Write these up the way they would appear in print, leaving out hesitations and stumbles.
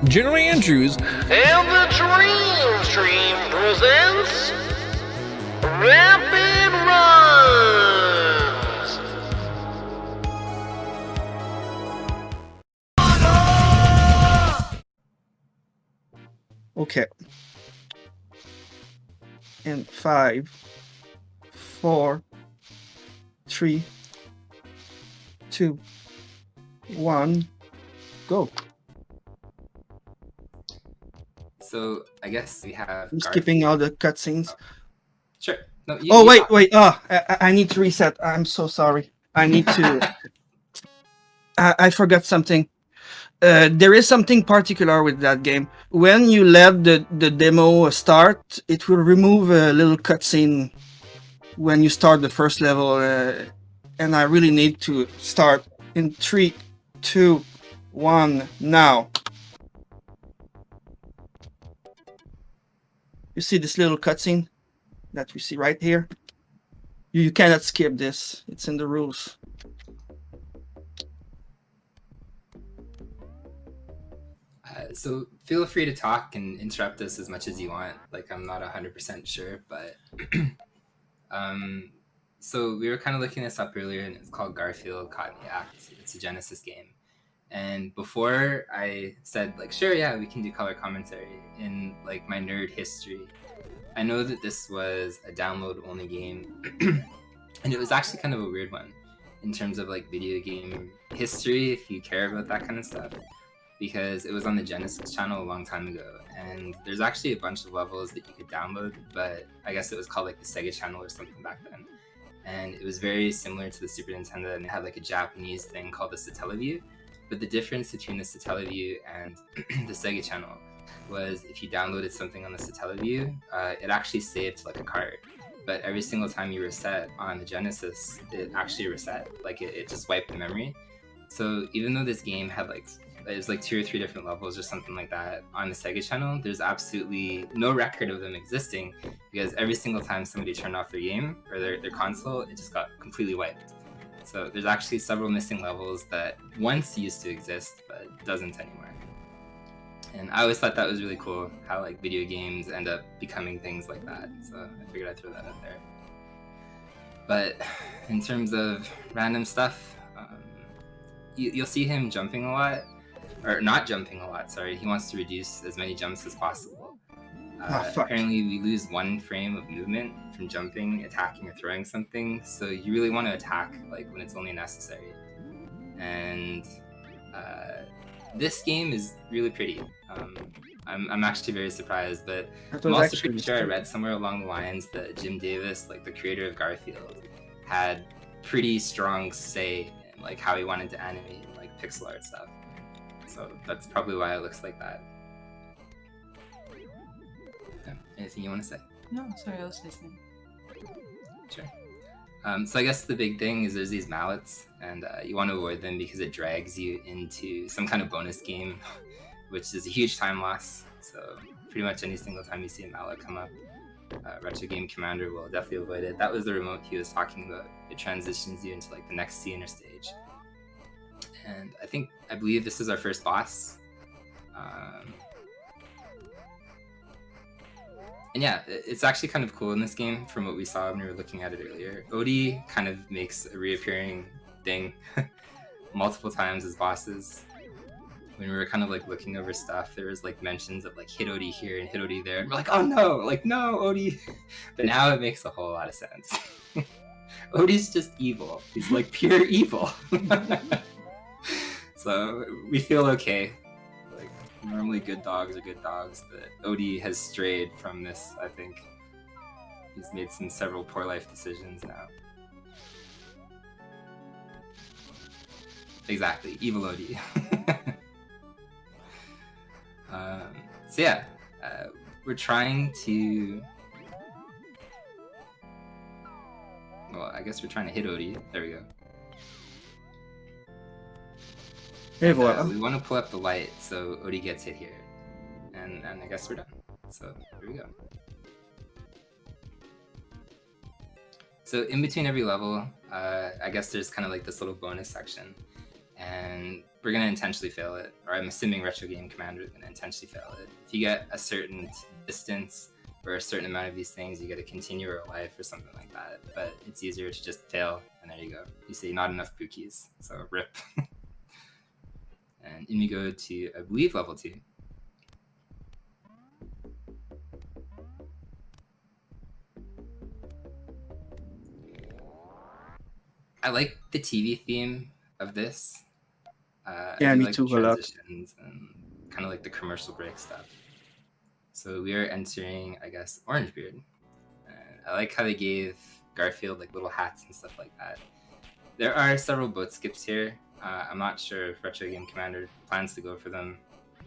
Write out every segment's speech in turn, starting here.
Generally Andrews, And the Dream Stream presents Rapid Runs! Okay. And 5, 4, 3, 2, 1, go. So I guess we have. I'm skipping all the cutscenes. Sure. No, wait. I need to reset. I'm so sorry. I need to. I forgot something. There is something particular with that game. When you let the demo start, it will remove a little cutscene when you start the first level. And I really need to start in 3, 2, 1, now. You see this little cutscene that you see right here? You cannot skip this. It's in the rules. So feel free to talk and interrupt us as much as you want. Like, I'm not 100% sure, but so we were kind of looking this up earlier, and it's called Garfield Academy. It's a Genesis game. And before I said, like, sure, yeah, we can do color commentary in, like, my nerd history, I know that this was a download-only game, and it was actually kind of a weird one in terms of, like, video game history, if you care about that kind of stuff, because it was on the Genesis channel a long time ago, and there's actually a bunch of levels that you could download, but I guess it was called, like, the Sega channel or something back then. And it was very similar to the Super Nintendo, and it had, like, a Japanese thing called the Satellaview. But the difference between the Satellaview and the Sega channel was if you downloaded something on the Satellaview, it actually saved to like a card. But every single time you reset on the Genesis, it actually reset. Like it just wiped the memory. So even though this game had like, it was like 2 or 3 different levels or something like that on the Sega channel, there's absolutely no record of them existing because every single time somebody turned off their game or their console, it just got completely wiped. So there's actually several missing levels that once used to exist, but doesn't anymore. And I always thought that was really cool, how like video games end up becoming things like that. So I figured I'd throw that out there. But in terms of random stuff, you'll see him jumping a lot, or not jumping a lot, sorry. He wants to reduce as many jumps as possible. Apparently we lose 1 frame of movement from jumping, attacking, or throwing something, so you really want to attack like when it's only necessary. And this game is really pretty. I'm actually very surprised, but I'm also pretty sure I read somewhere along the lines that Jim Davis, like the creator of Garfield, had pretty strong say in like how he wanted to animate like pixel art stuff. So that's probably why it looks like that. Anything you want to say? No, sorry, I was listening. Sure. So I guess the big thing is there's these mallets, and you want to avoid them because it drags you into some kind of bonus game, which is a huge time loss. So pretty much any single time you see a mallet come up, Retro Game Commander will definitely avoid it. That was the remote he was talking about. It transitions you into like the next scene or stage. And I believe this is our first boss. And yeah, it's actually kind of cool in this game from what we saw when we were looking at it earlier. Odie kind of makes a reappearing thing multiple times as bosses. When we were kind of like looking over stuff, there was like mentions of like hit Odie here and hit Odie there. And we're like, oh no, like no, Odie. But now it makes a whole lot of sense. Odie's just evil. He's like pure evil. So we feel okay. Normally good dogs are good dogs, but Odie has strayed from this, I think. He's made several poor life decisions now. Exactly, evil Odie. So yeah, we're trying to... Well, I guess we're trying to hit Odie. There we go. We want to pull up the light so Odie gets hit here, and I guess we're done. So here we go. So in between every level, I guess there's kind of like this little bonus section, and we're going to intentionally fail it, or I'm assuming Retro Game Commander is going to intentionally fail it. If you get a certain distance or a certain amount of these things, you get a continue or a life or something like that, but it's easier to just fail, and there you go. You say not enough bookies, so rip. And in we go to, I believe, level 2. I like the TV theme of this. Yeah, I do me like too, the a lot. transitions and kind of like the commercial break stuff. So we are entering, I guess, Orangebeard. I like how they gave Garfield like little hats and stuff like that. There are several boat skips here. I'm not sure if Retro Game Commander plans to go for them.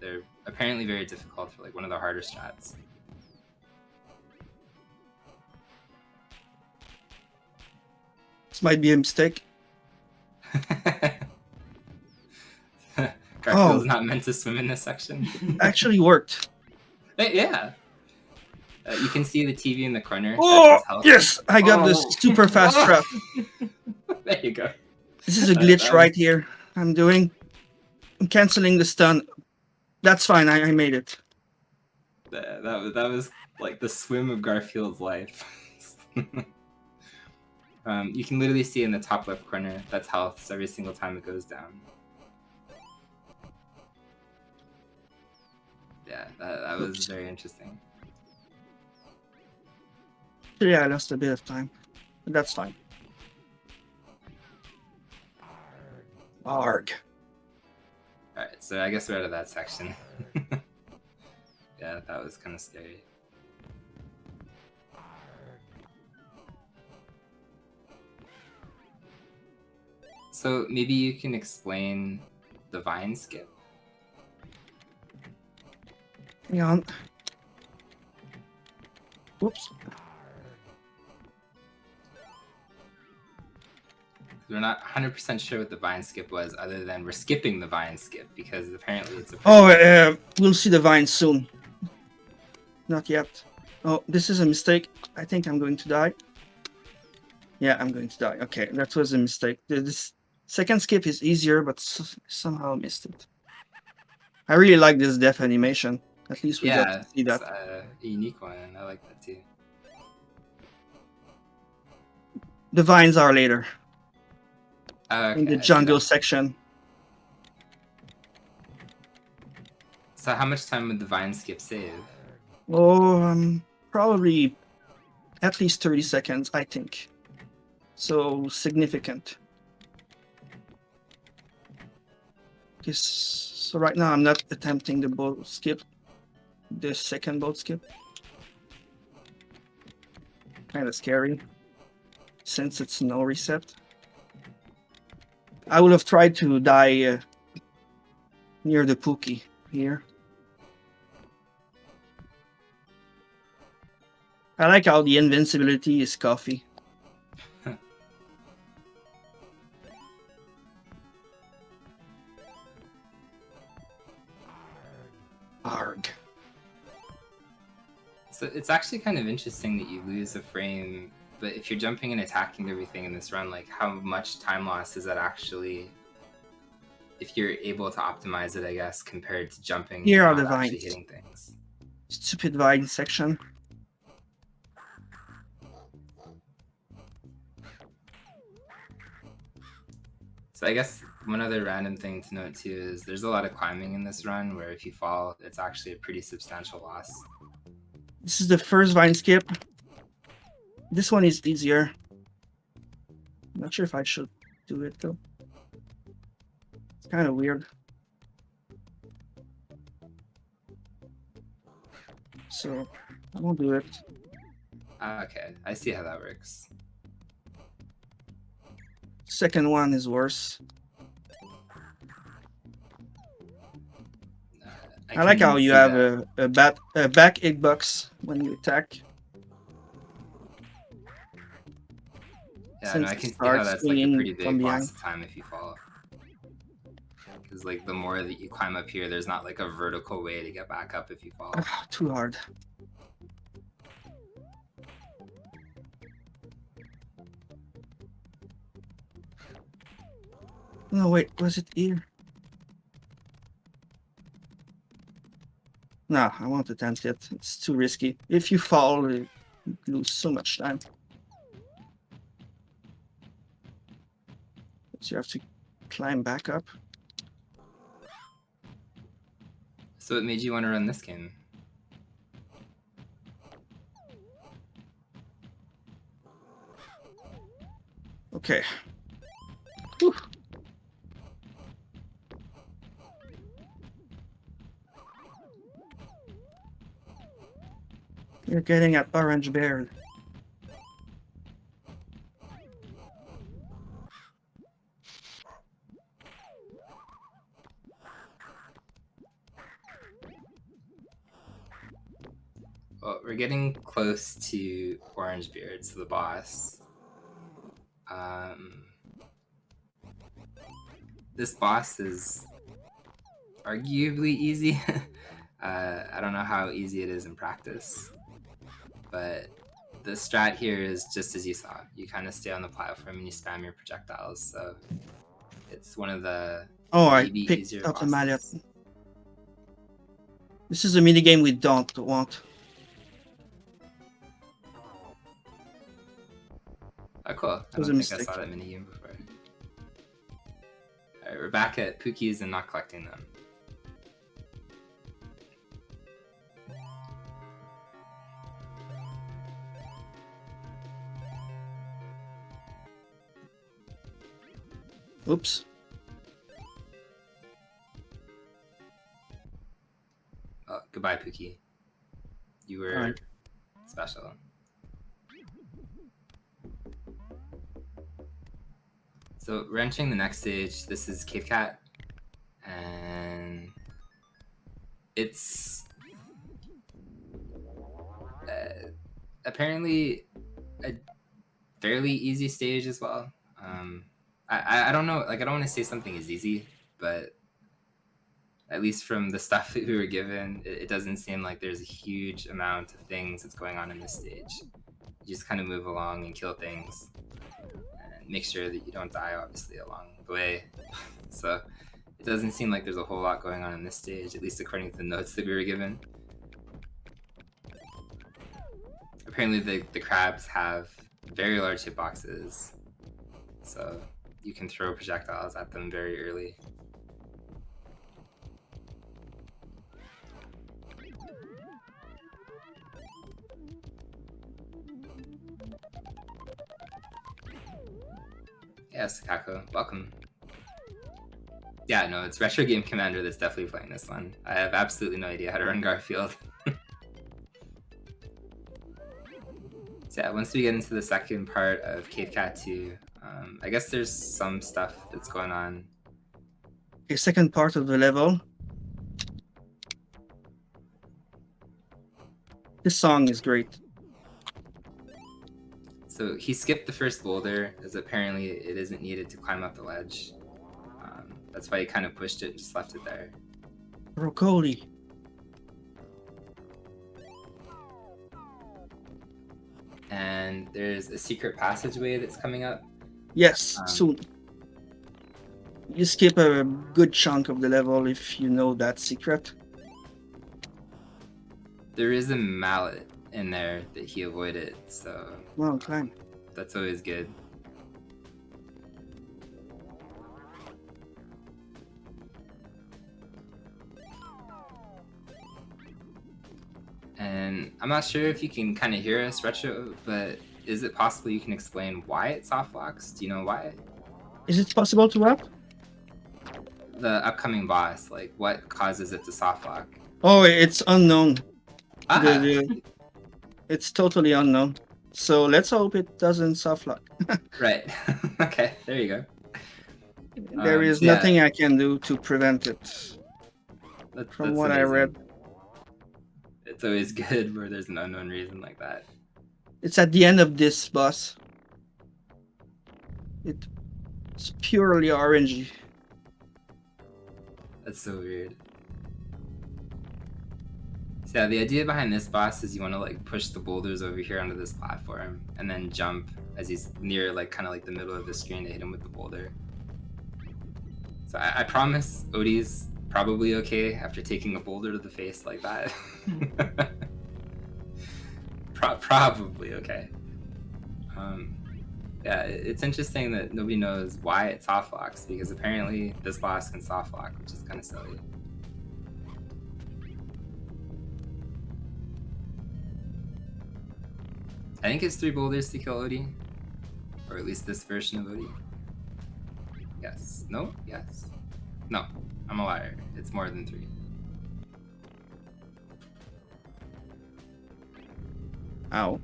They're apparently very difficult for like one of the harder strats. This might be a mistake. Garfield's not meant to swim in this section. Actually worked. Yeah. You can see the TV in the corner. Oh, yes! I got this super fast trap. There you go. This is a glitch right here. I'm canceling the stun. That's fine, I made it. That was like the swim of Garfield's life. You can literally see in the top left corner, that's health, so every single time it goes down. Yeah, that was very interesting. Yeah, I lost a bit of time, but that's fine. Arg. Alright, so I guess we're out of that section. Yeah, that was kind of scary. So maybe you can explain the vine skip. Hang on. Whoops. We're not 100% sure what the vine skip was, other than we're skipping the vine skip because apparently it's a. We'll see the vine soon. Not yet. Oh, this is a mistake. I think I'm going to die. Yeah, I'm going to die. Okay, that was a mistake. This second skip is easier, but somehow I missed it. I really like this death animation. At least we got to see that. It's a unique one, and I like that too. The vines are later. Okay, in the jungle section. So how much time would the vine skip save? Oh, probably at least 30 seconds, I think. So significant. So right now I'm not attempting the boat skip. The second boat skip. Kind of scary. Since it's no reset. I would have tried to die near the Pookie here. I like how the invincibility is coffee. Arg. So it's actually kind of interesting that you lose a frame, but if you're jumping and attacking everything in this run, like how much time loss is that actually, if you're able to optimize it, I guess, compared to jumping Here are and the not actually vines. hitting things? Stupid vine section. So I guess one other random thing to note too is there's a lot of climbing in this run where if you fall, it's actually a pretty substantial loss. This is the first vine skip. This one is easier. Not sure if I should do it though. It's kind of weird. So I won't do it. Okay, I see how that works. Second one is worse. I like how you have a back hitbox when you attack. Yeah, no, I can see how that's like a pretty big loss of time if you fall. Because like the more that you climb up here, there's not like a vertical way to get back up if you fall. Too hard. No, wait, was it here? No, I won't attempt it. It's too risky. If you fall, you lose so much time. So you have to climb back up. So what made you want to run this game? Okay. Whew. You're getting at orange bear. Well, we're getting close to Orangebeard, so the boss. This boss is arguably easy. I don't know how easy it is in practice, but the strat here is just as you saw. You kind of stay on the platform and you spam your projectiles, so it's one of the Oh, I maybe picked easier up the mallet. bosses. This is a minigame we don't want. Oh, cool. I was don't a think I mistake. saw that minigame before. Alright, we're back at Pookies and not collecting them. Oops. Oh, goodbye, Pookie. You were Alright. special. So we're entering the next stage. This is 𝐂𝐍𝐍𝐄𝐄𝐓, and it's apparently a fairly easy stage as well. I don't know, like I don't want to say something is easy, but at least from the stuff that we were given, it doesn't seem like there's a huge amount of things that's going on in this stage. You just kind of move along and kill things and make sure that you don't die, obviously, along the way. So it doesn't seem like there's a whole lot going on in this stage, at least according to the notes that we were given. Apparently the crabs have very large hitboxes, so you can throw projectiles at them very early. Yes, Kako, welcome. Yeah, no, it's Retro Game Commander that's definitely playing this one. I have absolutely no idea how to run Garfield. So yeah, once we get into the second part of 𝐂𝐍𝐄𝐓, I guess there's some stuff that's going on. Okay, second part of the level. This song is great. So he skipped the first boulder, as apparently it isn't needed to climb up the ledge. That's why he kind of pushed it and just left it there. Broccoli. And there's a secret passageway that's coming up. Yes, soon. You skip a good chunk of the level if you know that secret. There is a mallet in there that he avoided, so Well, climb. that's always good. And I'm not sure if you can kind of hear us, Retro, but is it possible you can explain why it soft locks? Do you know why? Is it possible to up? The upcoming boss, like what causes it to soft lock? Oh, it's unknown. Ah, It's totally unknown. So let's hope it doesn't soft lock. right. Okay, there you go. There is yeah. nothing I can do to prevent it. From That's what I amazing. read. It's always good where there's an unknown reason like that. It's at the end of this boss. It's purely orangey. That's so weird. So yeah, the idea behind this boss is you want to like push the boulders over here onto this platform and then jump as he's near like kind of like the middle of the screen to hit him with the boulder. So I promise Odie's probably okay after taking a boulder to the face like that. Probably okay. Yeah, it's interesting that nobody knows why it soft locks, because apparently this boss can soft lock, which is kind of silly. I think it's 3 boulders to kill Odie, or at least this version of Odie. Yes. No? Yes. No. I'm a liar. It's more than 3. Ow.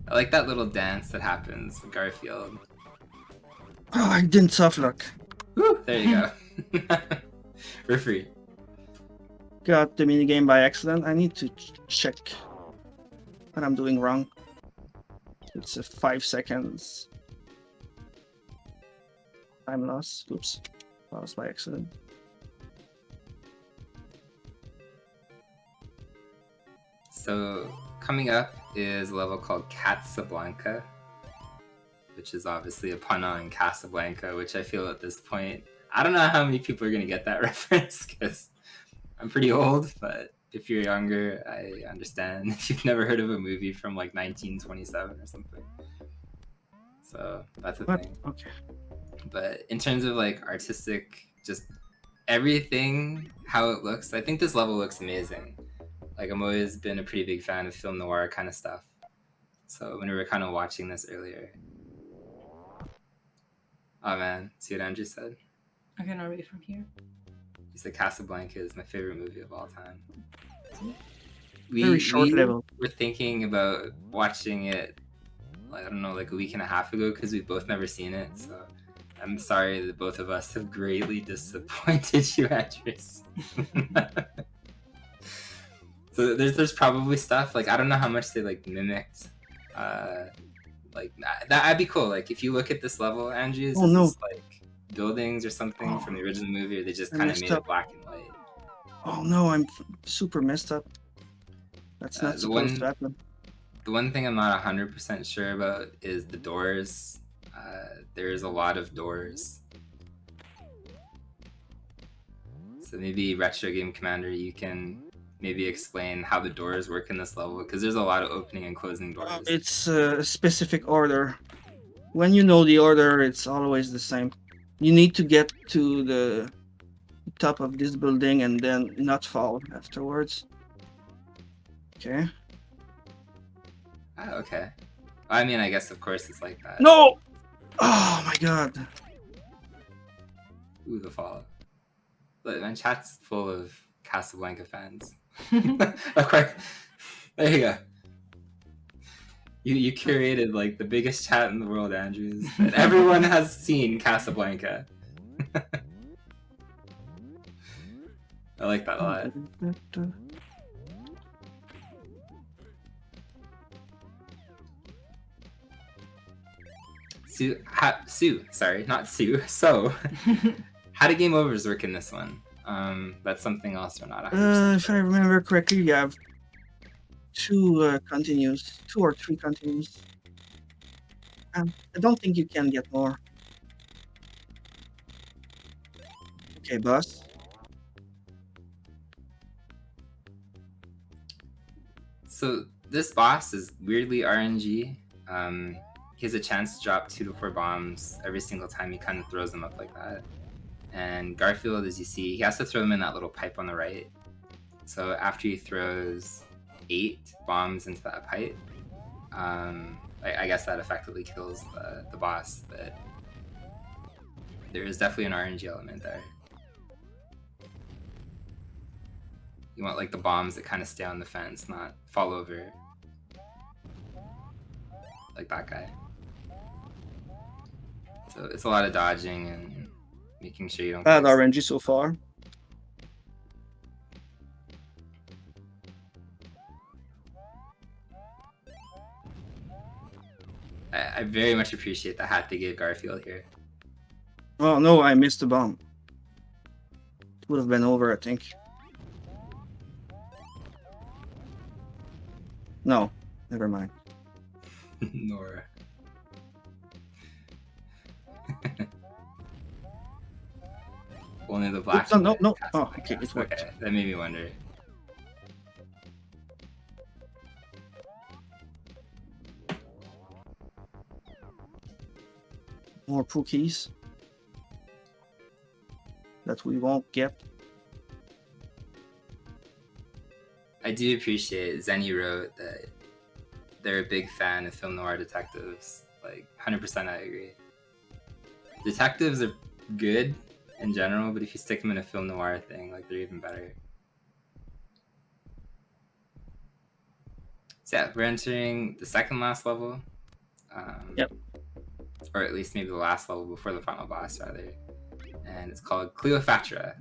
I like that little dance that happens with Garfield. Oh, I didn't soft lock. Woo, there you go. We're free. Got the minigame by accident. I need to check what I'm doing wrong. It's a 5 seconds time loss. Oops. Lost by accident. So coming up is a level called Casablanca, which is obviously a pun on Casablanca, which I feel at this point, I don't know how many people are going to get that reference, because I'm pretty old, but if you're younger, I understand if you've never heard of a movie from like 1927 or something. So that's a thing. Okay. But in terms of like artistic, just everything, how it looks, I think this level looks amazing. Like, I'm always been a pretty big fan of film noir kind of stuff. So when we were kind of watching this earlier. Oh man, see what Andrew said? I cannot read from here. He said Casablanca is my favorite movie of all time. Very short level. We're thinking about watching it, like, I don't know, like a week and a half ago, because we've both never seen it. So I'm sorry that both of us have greatly disappointed you, Andrews. So there's probably stuff, like, I don't know how much they like mimicked, like that'd be cool. Like, if you look at this level, Andrews, Oh, no. this, like buildings or something from the original movie, or they just I kind of messed made up. it black and white. Oh no, I'm super messed up. That's not supposed to happen. The one thing I'm not 100% sure about is the doors. There's a lot of doors. So maybe Retro Game Commander, you can maybe explain how the doors work in this level, because there's a lot of opening and closing doors. It's a specific order. When you know the order, it's always the same. You need to get to the top of this building and then not fall afterwards. Okay. Ah, okay. I mean, I guess of course it's like that. No! Oh my god. Ooh, the fall. Look, my chat's full of Casablanca fans. Of course. There you go. You curated like the biggest chat in the world, Andrews. And everyone has seen Casablanca. I like that a lot. Sue, sorry, not Sue. So, how do game overs work in this one? That's something else we're not 100% if I remember correctly, you have 2 continues, 2 or 3 continues. I don't think you can get more. Okay, boss. So this boss is weirdly RNG. He has a chance to drop 2 to 4 bombs every single time he kind of throws them up like that. And Garfield, as you see, he has to throw them in that little pipe on the right. So after he throws 8 bombs into that pipe, I guess that effectively kills the boss. But there is definitely an RNG element there. You want like the bombs that kind of stay on the fence, not fall over. Like that guy. So it's a lot of dodging and making sure you don't Bad get RNG so far. I very much appreciate the hat they gave Garfield here. Oh no, I missed the bomb. It would have been over, I think. No, never mind. Nora. Only the black. No, and no, white no. cast Oh, my okay, cast. it worked. Okay, that made me wonder. More Pookies that we won't get. I do appreciate Zenny wrote that they're a big fan of film noir detectives. Like 100%, I agree. Detectives are good in general, but if you stick them in a film noir thing, like they're even better. So yeah, we're entering the second last level. Yep. Or at least maybe the last level before the final boss, rather. And it's called 𝐂𝐎𝐍𝐄𝐓.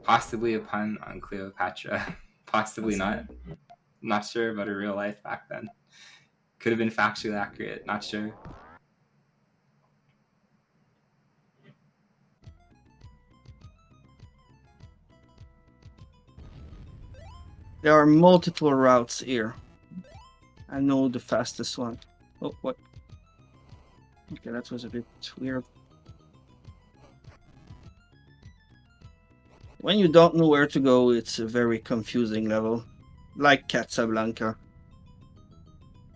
Possibly a pun on Cleopatra. Possibly not. Not sure about her real life back then. Could have been factually accurate, not sure. There are multiple routes here. I know the fastest one. Oh, what? Okay, that was a bit weird. When you don't know where to go, it's a very confusing level. Like Casablanca.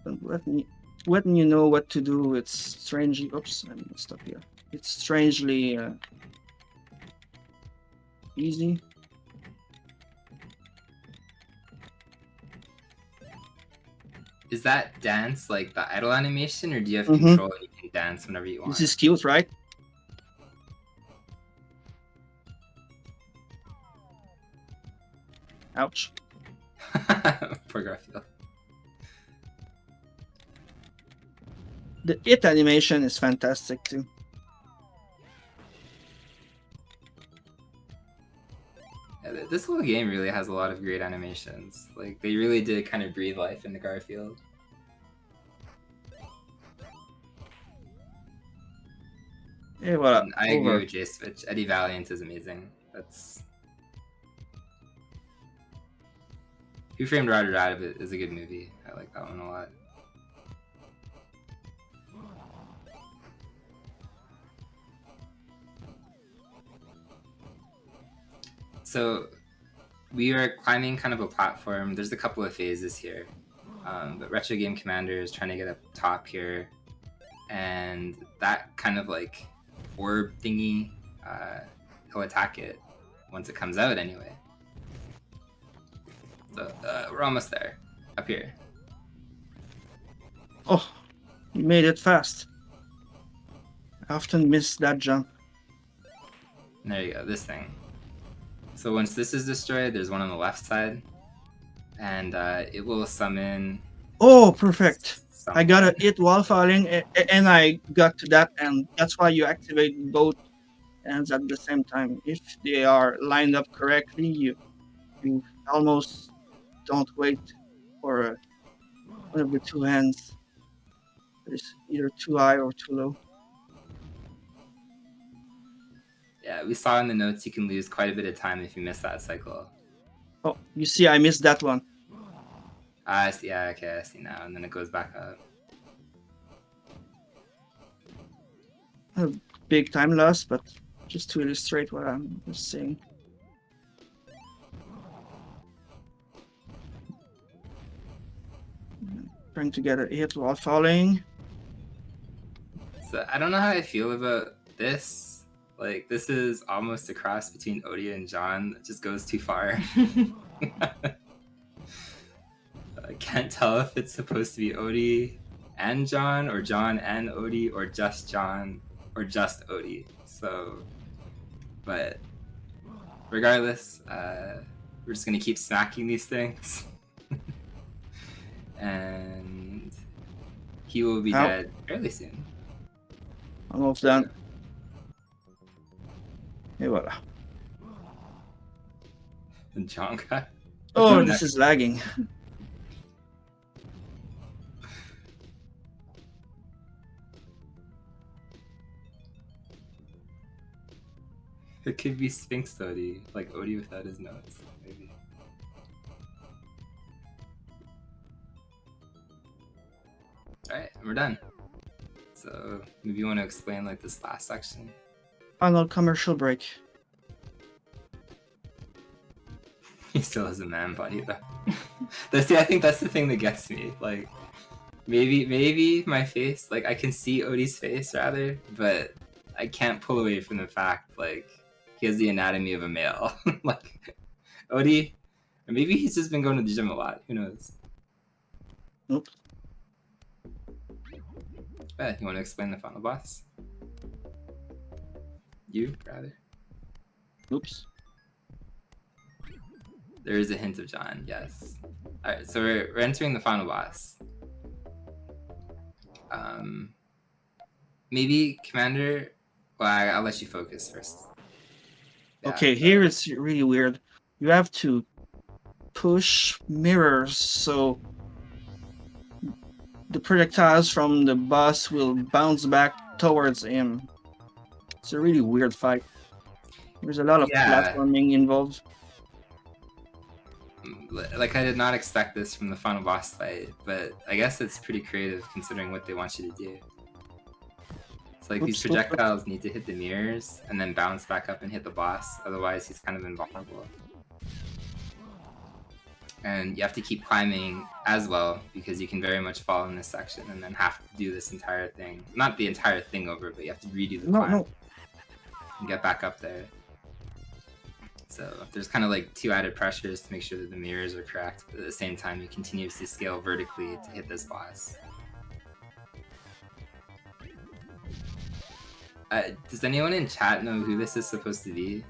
But when you know what to do, it's strangely... Oops, I messed up here. It's strangely easy. Is that dance like the idle animation, or do you have control and you can dance whenever you want? This is cute, right? Ouch. Poor Garfield. The it animation is fantastic too. Yeah, this whole game really has a lot of great animations. Like, they really did kind of breathe life into Garfield. Yeah, well, And I agree with 𝐿𝐴𝐈𝐓𝐇. Eddie Valiant is amazing. That's... Who Framed Roger Rabbit is a good movie. I like that one a lot. So we are climbing kind of a platform. There's a couple of phases here. But Retro Game Commander is trying to get up top here. And that kind of like orb thingy, he'll attack it once it comes out anyway. So we're almost there. Up here. Oh, you made it fast. I often miss that jump. And there you go, this thing. So once this is destroyed, there's one on the left side. And it will summon... Oh, perfect. someone. I got a hit while falling, and I got to that, and that's why you activate both hands at the same time. If they are lined up correctly, you almost don't wait for one of the two hands. It's either too high or too low. Yeah, we saw in the notes you can lose quite a bit of time if you miss that cycle. Oh, you see, I missed that one. I see, yeah, okay, I see now. And then it goes back up. A big time loss, but just to illustrate what I'm just saying. Trying to get a hit while falling. So I don't know how I feel about this. Like, this is almost a cross between Odie and John. That just goes too far. I can't tell if it's supposed to be Odie and John, or John and Odie, or just John, or just Odie. So, but regardless, we're just gonna keep smacking these things. And he will be dead fairly soon. Almost done. Et voilà. And John got... Oh, this is lagging. It could be Sphinx Odie, like Odie without his nose, maybe. Alright, we're done. So maybe you want to explain like this last section? Final commercial break. He still has a man body though. I think that's the thing that gets me. Like, maybe my face, like I can see Odie's face rather, but I can't pull away from the fact like he has the anatomy of a male. Like Odie, or maybe he's just been going to the gym a lot. Who knows? Nope. You want to explain the final boss? You rather. Oops. There is a hint of John, yes. Alright, so we're entering the final boss. Maybe Commander... Well, I'll let you focus first. Yeah, Okay, here it's really weird. You have to push mirrors, so the projectiles from the boss will bounce back towards him. It's a really weird fight. There's a lot of platforming involved. Like, I did not expect this from the final boss fight, but I guess it's pretty creative considering what they want you to do. It's like these projectiles need to hit the mirrors and then bounce back up and hit the boss, otherwise he's kind of invulnerable. And you have to keep climbing as well, because you can very much fall in this section and then have to do this entire thing. Not the entire thing over, but you have to redo the climb and get back up there. So there's kind of like two added pressures to make sure that the mirrors are correct, but at the same time you continuously scale vertically to hit this boss. Does anyone in chat know who this is supposed to be?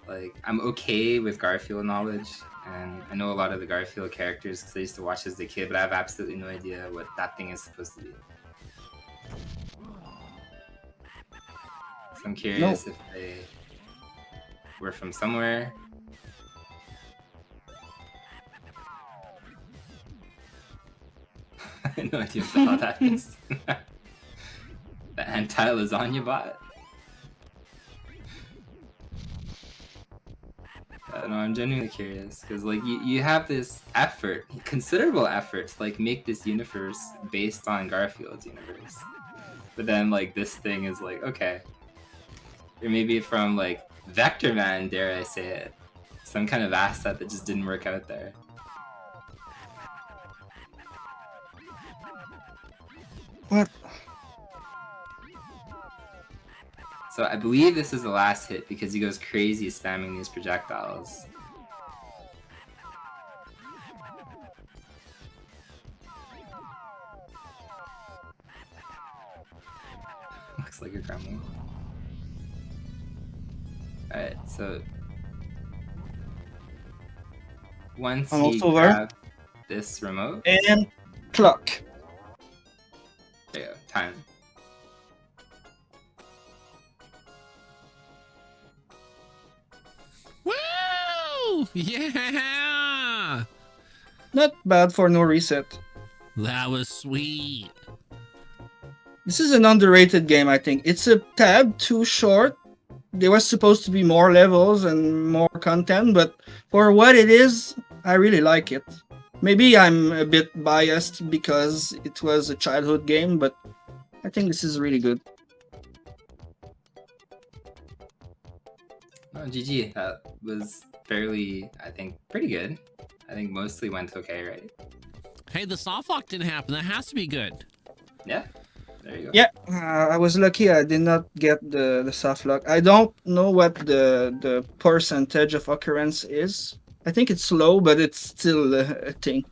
Like, I'm okay with Garfield knowledge, and I know a lot of the Garfield characters because I used to watch as a kid, but I have absolutely no idea what that thing is supposed to be. So I'm curious if they were from somewhere. I have no idea what the hell that is. The anti-lasagna bot? No, I'm genuinely curious, because like you have this effort, considerable effort to like make this universe based on Garfield's universe. But then like this thing is like, okay. Or maybe from like Vector Man, dare I say it. Some kind of asset that just didn't work out there. What? So I believe this is the last hit because he goes crazy spamming these projectiles. Looks like a gremlin. Alright, so once you grab this remote and clock. There you go, time. Woo! Yeah! Not bad for no reset. That was sweet. This is an underrated game, I think. It's a tad too short. There was supposed to be more levels and more content, but for what it is, I really like it. Maybe I'm a bit biased because it was a childhood game, but I think this is really good. Oh, GG, that was fairly, I think, pretty good. I think mostly went okay, right? Hey, the soft lock didn't happen. That has to be good. Yeah, there you go. Yeah, I was lucky I did not get the soft lock. I don't know what the percentage of occurrence is. I think it's low, but it's still a thing.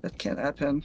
That can happen.